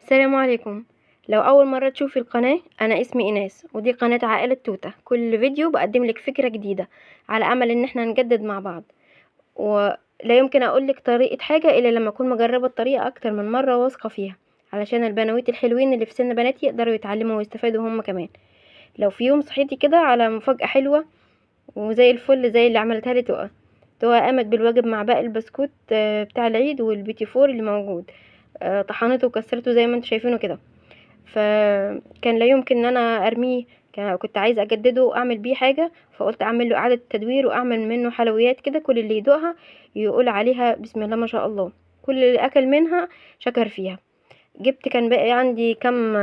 السلام عليكم. لو أول مرة تشوفي القناة، أنا اسمي إيناس ودي قناة عائلة توتة. كل فيديو بقدم لك فكرة جديدة على أمل إن احنا نجدد مع بعض، ولا يمكن أقولك طريقة حاجة إلا لما أكون مجربة الطريقة أكتر من مرة واثقة فيها، علشان البنويت الحلوين اللي في سن بناتي يقدروا يتعلموا ويستفادوا هم كمان. لو في يوم صحيتي كده على مفاجأة حلوة وزي الفل زي اللي عملتها لي تقى قامت بالواجب مع باقي البسكوت بتاع العيد والبيتي فور اللي موجود، طحنته وكسرته زي ما انتوا شايفينه كده. فكان لا يمكن ان انا ارميه، كنت عايزه اجدده واعمل بيه حاجه، فقلت اعمل له اعاده تدوير واعمل منه حلويات كده كل اللي يدوقها يقول عليها بسم الله ما شاء الله. كل اللي اكل منها شكر فيها. جبت كان باقي عندي كم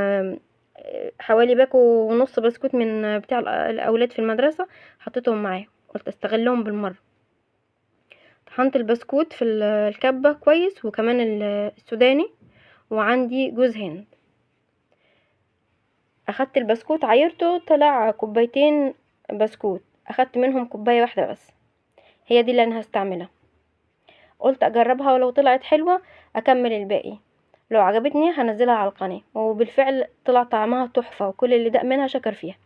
حوالي باكو ونص بسكوت من بتاع الاولاد في المدرسه، حطيتهم معاه، قلت استغلهم بالمره. طحنت البسكوت في الكبه كويس وكمان السوداني، وعندي جوز هند. اخدت البسكوت عايرته طلع كوبايتين بسكوت، اخدت منهم كوباية واحدة بس، هي دي اللي انا هستعملها. قلت اجربها ولو طلعت حلوة اكمل الباقي، لو عجبتني هنزلها على القناة. وبالفعل طلع طعمها تحفة وكل اللي داق منها شكر فيها.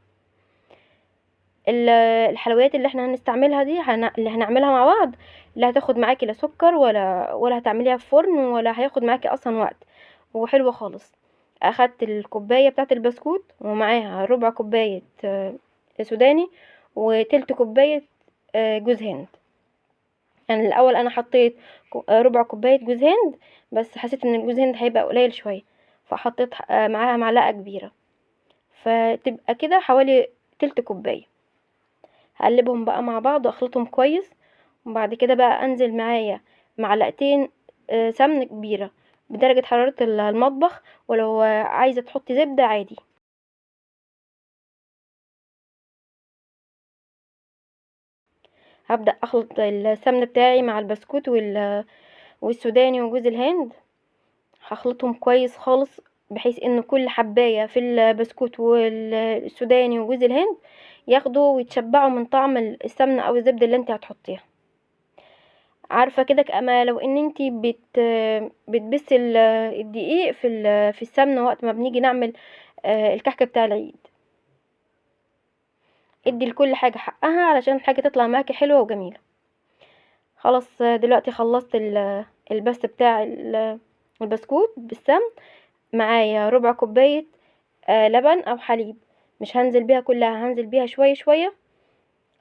ال- الحلويات اللي احنا هنستعملها دي اللي هنعملها مع بعض، لا هتاخد معاكي لا سكر ولا هتعمليها في فرن ولا هياخد معاكي اصلا وقت، وحلوة خالص. اخدت الكوباية بتاعة البسكوت ومعاها ربع كوباية سوداني وتلت كوباية جوز هند. يعني الاول انا حطيت ربع كوباية جوز هند، بس حسيت ان الجوز هند هيبقى قليل شوية، فحطيت معاها معلقة كبيرة، فتبقى كده حوالي تلت كوباية. هقلبهم بقى مع بعض واخلطهم كويس، وبعد كده بقى انزل معايا معلقتين سمن كبيرة بدرجة حرارة المطبخ، ولو عايزة تحطي زبدة عادي. هبدأ اخلط السمن بتاعي مع البسكوت والسوداني وجوز الهند، هخلطهم كويس خالص بحيث ان كل حباية في البسكوت والسوداني وجوز الهند ياخدوا ويتشبعوا من طعم السمنة او الزبدة اللي انت هتحطيها. عارفة كده كما لو ان انتي بتبسي الدقيق في السمنة وقت ما بنيجي نعمل الكحك بتاع العيد. ادي لكل حاجة حقها علشان الحاجة تطلع معاكي حلوة وجميلة. خلاص دلوقتي خلصت البس بتاع البسكوت بالسمن. معايا ربع كوباية لبن او حليب، مش هنزل بيها كلها، هنزل بيها شوية شوية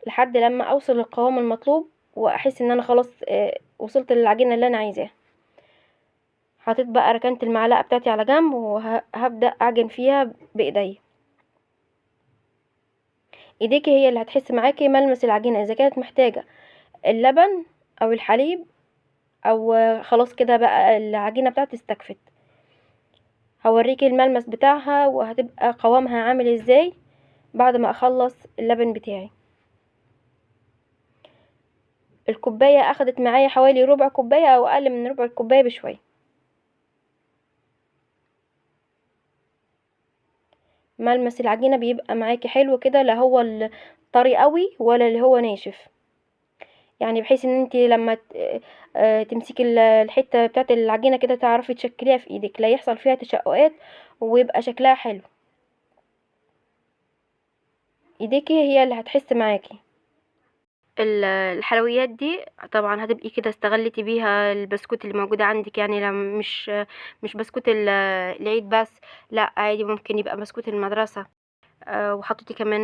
لحد لما اوصل للقوام المطلوب واحس ان انا خلاص وصلت للعجينة اللي انا عايزاها. حطيت بقى ركنت المعلقة بتاعتي على جنب وهبدأ اعجن فيها بايدي. ايديكي هي اللي هتحس معاكي ملمس العجينة اذا كانت محتاجة اللبن او الحليب، او خلاص كده بقى العجينة بتاعتي استكفت. هوريكي الملمس بتاعها وهتبقى قوامها عامل ازاي بعد ما اخلص اللبن بتاعي. الكوباية اخدت معايا حوالي ربع كوباية او اقل من ربع الكوباية بشوية. ملمس العجينة بيبقى معاكي حلو كده، لا هو طري قوي ولا اللي هو ناشف، يعني بحيث ان انت لما تمسكي الحته بتاعه العجينه كده تعرفي تشكليها في ايدك، لا يحصل فيها تشققات ويبقى شكلها حلو. ايديكي هي اللي هتحس معاكي. الحلويات دي طبعا هتبقي كده استغلتي بيها البسكوت اللي موجوده عندك، يعني لما مش بسكوت العيد بس، لا عادي ممكن يبقى بسكوت المدرسه. وحطيتي كمان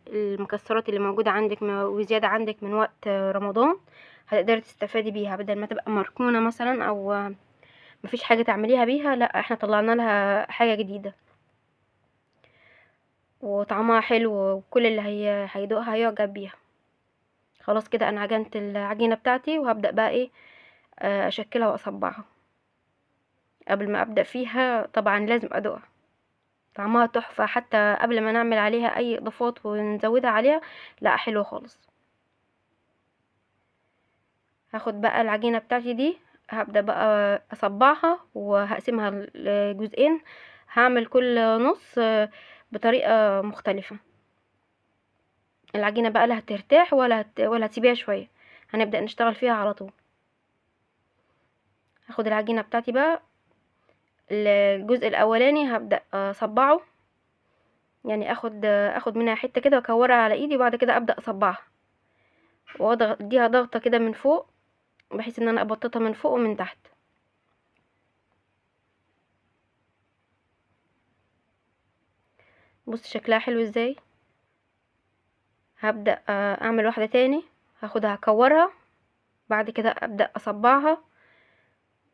المكسرات اللي موجودة عندك وزيادة عندك من وقت رمضان، هتقدري تستفادي بيها بدل ما تبقى مركونة مثلا او مفيش حاجة تعمليها بيها. لا احنا طلعنا لها حاجة جديدة وطعمها حلو وكل اللي هيدوقها هيعجب بيها. خلاص كده انا عجنت العجينة بتاعتي وهبدأ بقى ايه اشكلها واصبعها. قبل ما ابدأ فيها طبعا لازم ادوقها، طعمها تحفة حتى قبل ما نعمل عليها اي اضافات ونزودها عليها، لا حلوة خالص. هاخد بقى العجينة بتاعتي دي، هبدأ بقى اصبعها وهقسمها لجزئين، هعمل كل نص بطريقة مختلفة. العجينة بقى لا هترتاح ولا هتسيبيها شوية، هنبدأ نشتغل فيها على طول. هاخد العجينة بتاعتي بقى الجزء الاولاني هبدأ اصبعه، يعني اخد منها حتة كده واكورها على ايدي، وبعد كده ابدأ اصبعها واضغط اديها ضغطة كده من فوق، بحيث ان انا ابططها من فوق ومن تحت. بص شكلها حلو ازاي. هبدأ اعمل واحدة تاني، هاخدها اكورها، بعد كده ابدأ اصبعها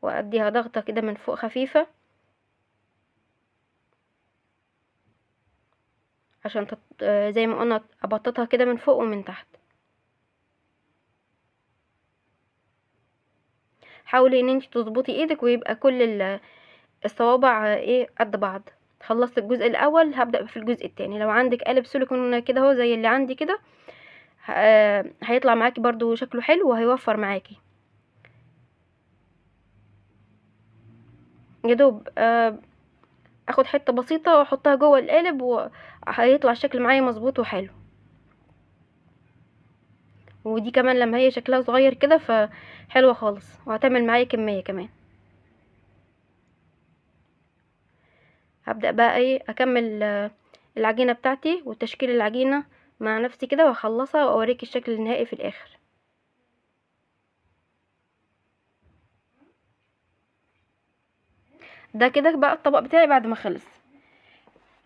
واديها ضغطة كده من فوق خفيفة عشان زي ما قلنا ابططها كده من فوق ومن تحت. حاولي ان انت تظبطي ايدك ويبقى كل الصوابع ايه قد بعض. خلصت الجزء الاول، هبدأ في الجزء التاني. لو عندك قالب سيليكون كده اهو زي اللي عندي كده، هيطلع معاكي برضو شكله حلو وهيوفر معاكي. يا دوب اخد حته بسيطه واحطها جوه القالب وهيطلع الشكل معايا مظبوط وحلو. ودي كمان لما هي شكلها صغير كده فحلوه خالص، وهتعمل معايا كميه كمان. هبدأ بقى ايه اكمل العجينه بتاعتي وتشكيل العجينه مع نفسي كده واخلصها واوريك الشكل النهائي في الاخر. ده كده بقى الطبق بتاعي بعد ما خلص.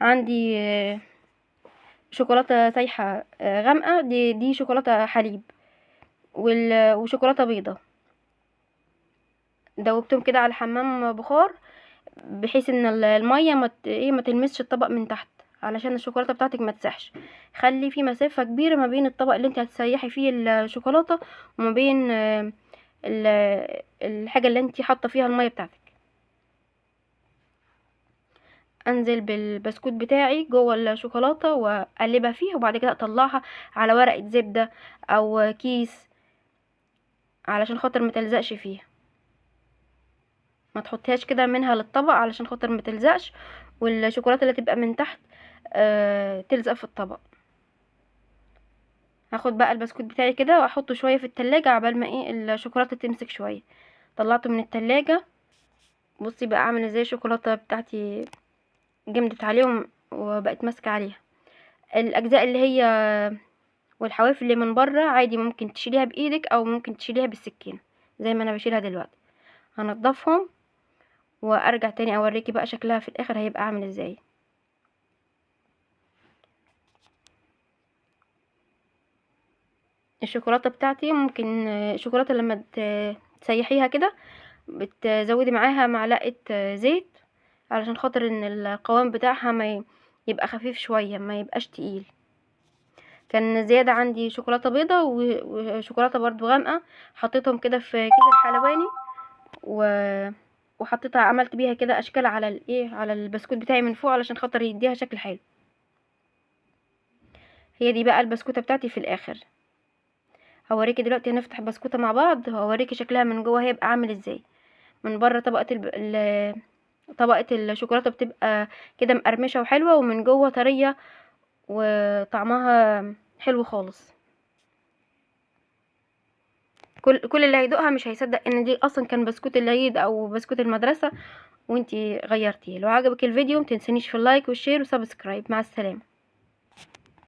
عندي شوكولاته سايحه غامقه، دي شوكولاته حليب وشوكولاته بيضه، دوبتهم كده على حمام بخار بحيث ان الميه ما تلمسش الطبق من تحت، علشان الشوكولاته بتاعتك ما تسحش. خلي في مسافه كبيره ما بين الطبق اللي انت هتسيحي فيه الشوكولاته وما بين الحاجه اللي انت حاطه فيها الميه بتاعتك. انزل بالبسكوت بتاعي جوه الشوكولاته واقلبها فيها، وبعد كده اطلعها على ورقه زبده او كيس علشان خاطر ما تلزقش فيها. ما تحطيهاش كده منها للطبق علشان خاطر ما تلزقش، والشوكولاته اللي تبقى من تحت تلزق في الطبق. هاخد بقى البسكوت بتاعي كده واحطه شويه في التلاجة عبال ما ايه الشوكولاته تمسك شويه. طلعته من التلاجة، بصي بقى عامل ازاي الشوكولاته بتاعتي جمدت عليهم وبقت ماسكه عليها. الاجزاء اللي هي والحواف اللي من بره عادي ممكن تشيليها بايدك او ممكن تشيليها بالسكينه زي ما انا بشيلها دلوقتي. هنضفهم وارجع تاني اوريكي بقى شكلها في الاخر هيبقى عامل ازاي. الشوكولاته بتاعتي ممكن شوكولاته لما تسيحيها كده بتزودي معاها معلقه زيت علشان خاطر ان القوام بتاعها ما يبقى خفيف شويه، ما يبقاش تقيل. كان زياده عندي شوكولاته بيضه وشوكولاته برضو غامقه، حطيتهم كده في كيس الحلواني وحطيتها عملت بيها كده اشكال على الايه على البسكوت بتاعي من فوق علشان خاطر يديها شكل حلو. هي دي بقى البسكوته بتاعتي في الاخر. هوريكي دلوقتي هنفتح بسكوته مع بعض، هوريكي شكلها من جوه هيبقى عامل ازاي. من بره طبقه الشوكولاته بتبقى كده مقرمشه وحلوه، ومن جوه طريه وطعمها حلو خالص. كل اللي هيدوقها مش هيصدق ان دي اصلا كان بسكوت العيد او بسكوت المدرسه وانتي غيرتيه. لو عجبك الفيديو متنسونيش في اللايك والشير وسبسكرايب. مع السلامه.